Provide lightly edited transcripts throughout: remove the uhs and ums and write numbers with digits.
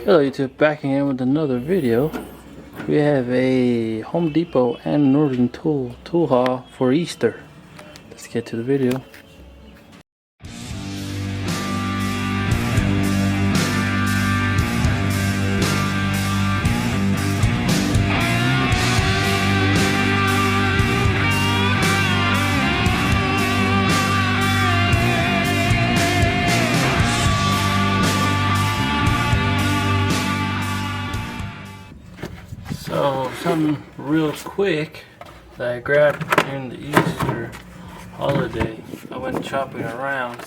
Hello YouTube, back again with another video. We have a Home Depot and Northern Tool haul for Easter. Let's get to the video. So something real quick that I grabbed during the Easter holiday. I went shopping around,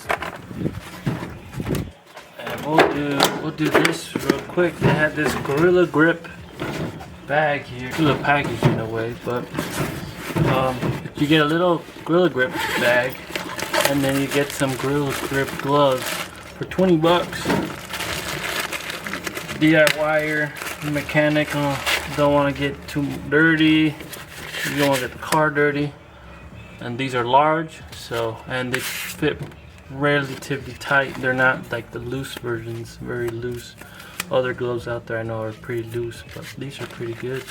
and we'll do this real quick. They had this Gorilla Grip bag here, to the package in a way, but you get a little Gorilla Grip bag, and then you get some Gorilla Grip gloves for 20 bucks. DIYer, mechanical. Don't want to get too dirty, you don't want to get the car dirty, and these are large, so, and they fit relatively tight. They're not like the loose versions, very loose. Other gloves out there I know are pretty loose, but these are pretty good.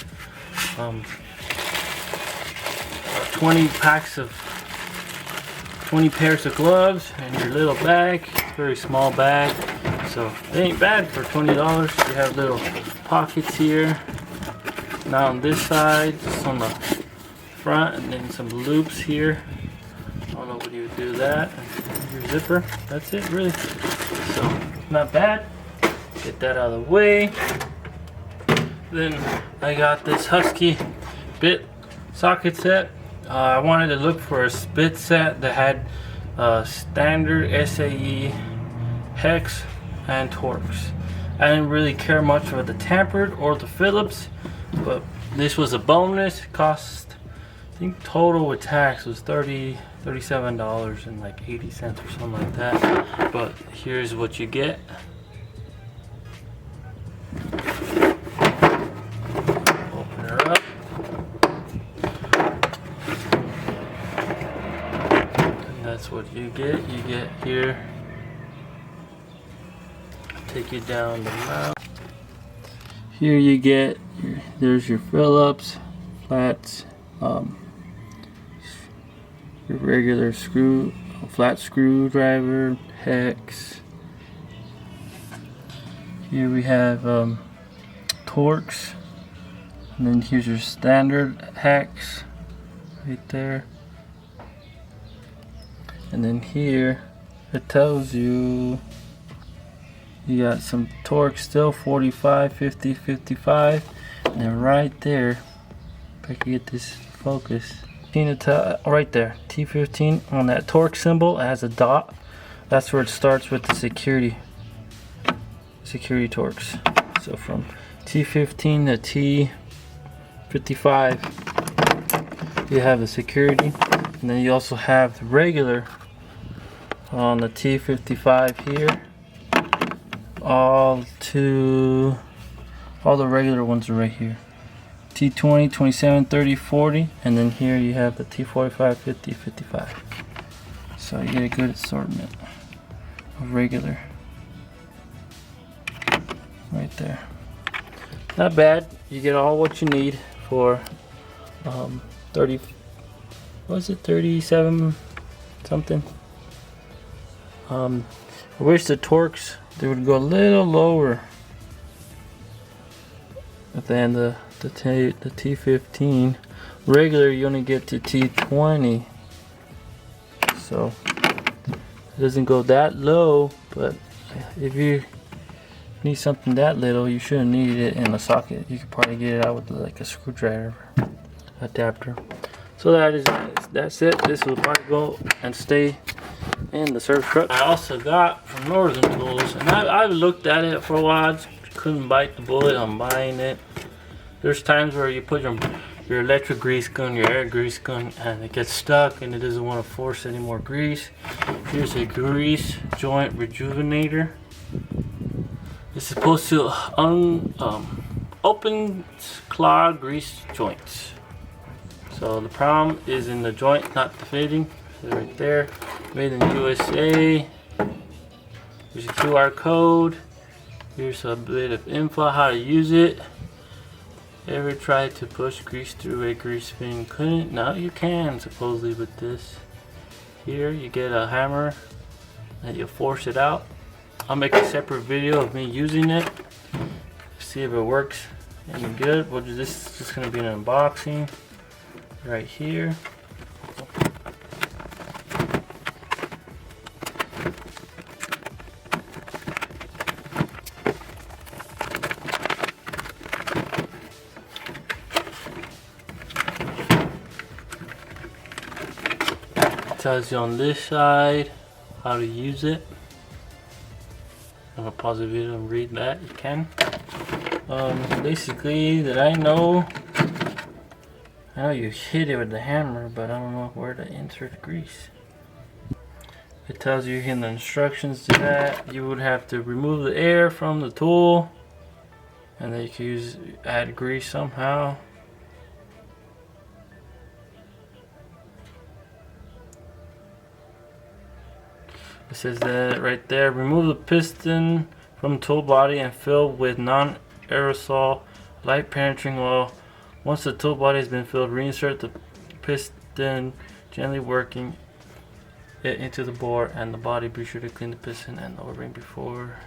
20 pairs of gloves in your little bag, very small bag, so it ain't bad for $20. You have little pockets here. Now on this side, just on the front, and then some loops here. I don't know what you would do that. And your zipper. That's it, really. So not bad. Get that out of the way. Then I got this Husky bit socket set. I wanted to look for a bit set that had standard SAE, hex, and Torx. I didn't really care much for the tampered or the Phillips, but this was a bonus. It cost, I think total with tax was $37 and like 80 cents or something like that. But here's what you get. Open her up. And that's what you get. You get here. Take you down the mouth. Here you get there's your Phillips, flats, your regular flat screwdriver, hex. Here we have Torx, and then here's your standard hex right there. And then here it tells you got some Torx still, 45, 50, 55. And then right there, if I can get this focus, right there, T15 on that Torx symbol, it has a dot. That's where it starts with the security Torx. So from T15 to T55, you have the security, and then you also have the regular on the T55 here. All the regular ones are right here. T20, 27, 30, 40, and then here you have the T45, 50, 55. So you get a good assortment of regular right there. Not bad. You get all what you need for 30. What was it? 37 something. I wish the Torx, they would go a little lower than the T15. Regular, you only get to T20, so it doesn't go that low. But if you need something that little, you shouldn't need it in a socket. You could probably get it out with like a screwdriver adapter. So that's it. This will probably go and stay in the service truck. I also got from Northern Tools, and I've looked at it for a while. Couldn't bite the bullet on buying it. There's times where you put your electric grease gun, your air grease gun, and it gets stuck and it doesn't want to force any more grease. Here's a grease joint rejuvenator. It's supposed to open clogged grease joints. So the problem is in the joint, not the fitting. Right there, made in USA. There's a QR code. Here's a bit of info how to use it. Ever tried to push grease through a grease fin? Couldn't? Now you can, supposedly, with this. Here you get a hammer and you force it out. I'll make a separate video of me using it. See if it works any good. Well, this is just gonna be an unboxing right here. Tells you on this side how to use it. I'm gonna pause the video and read that. You can. Basically, that I know you hit it with the hammer, but I don't know where to insert grease. It tells you in the instructions to that you would have to remove the air from the tool, and then you can add grease somehow. It says that right there, remove the piston from tool body and fill with non-aerosol light penetrating oil. Once the tool body has been filled, reinsert the piston, gently working it into the bore and the body. Be sure to clean the piston and the O-ring before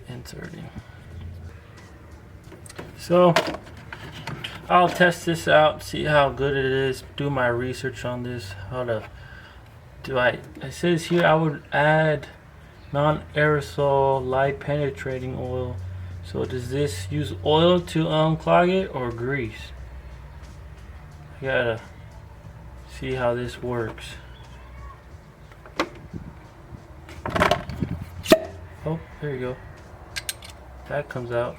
inserting. So I'll test this out, see how good it is, do my research on this, how to it says here I would add non-aerosol light penetrating oil. So does this use oil to unclog it or grease? I gotta see how this works. Oh, there you go. That comes out.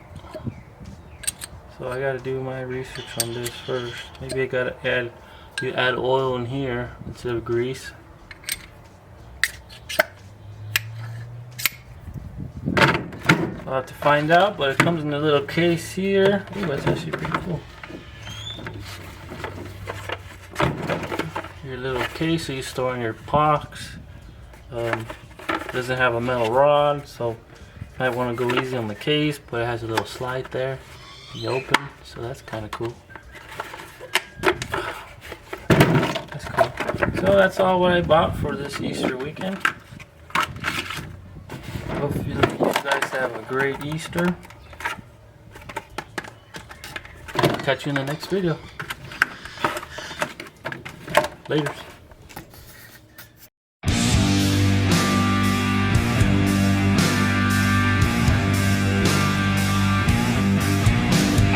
So I gotta do my research on this first. Maybe I gotta add oil in here instead of grease. I'll have to find out, but it comes in a little case here. Ooh, that's actually pretty cool. Your little case so you store in your box. Doesn't have a metal rod, so you might want to go easy on the case, but it has a little slide there. You open, so that's kind of cool. That's cool. So that's all what I bought for this Easter weekend. Hope you guys have a great Easter. Catch you in the next video. Later.